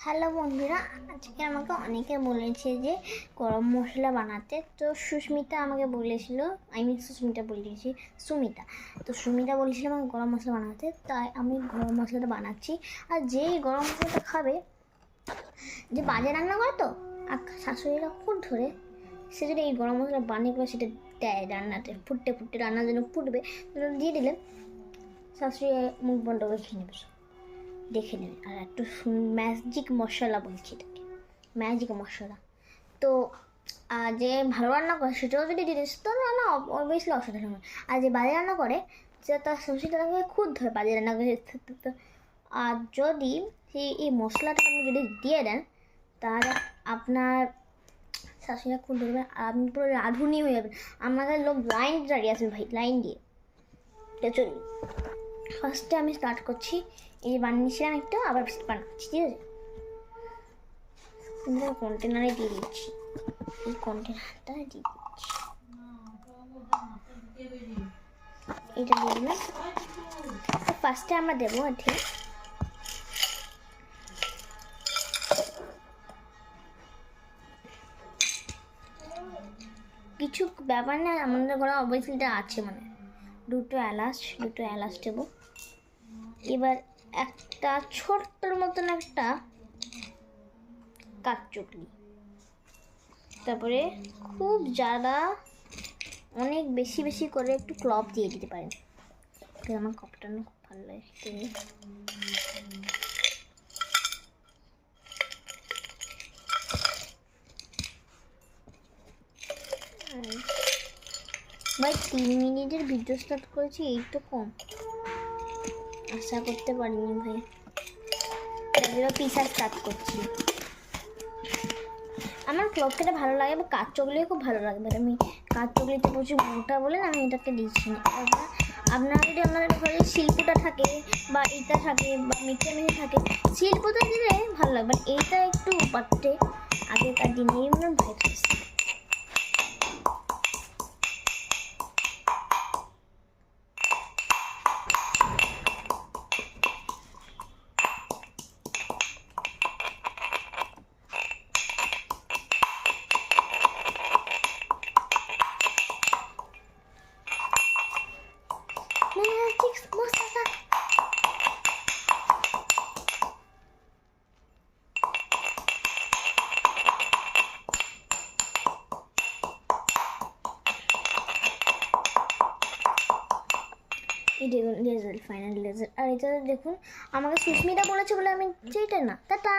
Hello বন্ধুরা, আজকে আমাকে অনেকে বলেছে যে গরম মশলা বানাতে। তো সুস্মিতা আমাকে বলেছিল, সুস্মিতা বলেছি সুমিতা তো সুমিতা বলেছিল আমাকে গরম মশলা বানাতে, তাই আমি গরম মশলাটা বানাচ্ছি। আর যেই গরম মশলাটা খাবে, যে বাজে রান্না করে তো আর শাশুড়িরা খুব ধরে, সে যদি এই গরম মশলা বানিয়ে করে সেটা দেয় রান্নাতে, ফুটতে ফুটতে রান্নার জন্য ফুটবে, দিয়ে দিলে শাশুড়ি মুখ বন্ধ করে খেয়ে নেবে, দেখে নেবে। আর একটু ম্যাজিক মশলা বলছি এটাকে, ম্যাজিক মশলা। তো যে ভালো রান্না করে সেটাও যদি দিস তো না অবভিয়াসলি অসাধারণ হয়। আর যে বাজে রান্না করে সেটা তার শ্বশুরটাকে খুদ ধরে বাজে রান্না করে। আর যদি এই মশলাটা আপনি যদি দিয়ে দেন তাহলে আপনার শাশুড়িরা খুদ ধরবে, আর আপনি পুরো রাঁধুনি হয়ে যাবেন। আমাদের লোক লাইন দাঁড়িয়ে আসবে ভাই, লাইন দিয়ে। তো চলুন, ফার্স্টে আমি স্টার্ট করছি। এই যে বানিয়েছিলাম একটা, আবার বানাচ্ছি, ঠিক আছে? কন্টেনারে দিয়ে দিচ্ছি, এই কন্টেনারটা দিয়ে দিচ্ছি, এটা দিয়ে দিলাম। ফার্স্টে আমরা দেবো ঠিক কিছু ব্যাপার না, আমাদের ঘরে অবভিয়াসলি আছে, মানে দুটো এলাচ দেবো। এবার একটা ছোট্টর মতন একটা কাঠচুকলি, তারপরে খুব অনেক বেশি করে একটু ক্লভ দিয়ে দিতে পারেন। আমার কপটা না খুব ভালো লাগে। ভাই 3 মিনিটের ভিডিও স্টার্ট করেছি, এই তো কম, আশা করতে পারিনি ভাই। এবার পিসা স্টার্ট করছি। আমার ক্লভ খেতে ভালো লাগে, বা কাঠ চকলিও খুব ভালো লাগে, বাট আমি কাঠ চকলিতে প্রচুর মোটা বলে আমি এটাকে দিচ্ছি না। আপনারা যদি আপনাদের ঘরে শিল্পটা থাকে বা এইটা থাকে বা মিঠে থাকে, শিল্পটা দিলে ভালো লাগে, বাট এইটা একটু পাটে আগেকার দিনে ভাই খাইছি। এই দেখুন রেজাল্ট, ফাইনাল রেজাল্ট। আর এটা দেখুন, আমাকে সুস্মিতা বলেছে বলে আমি সেইটা না, টাটা।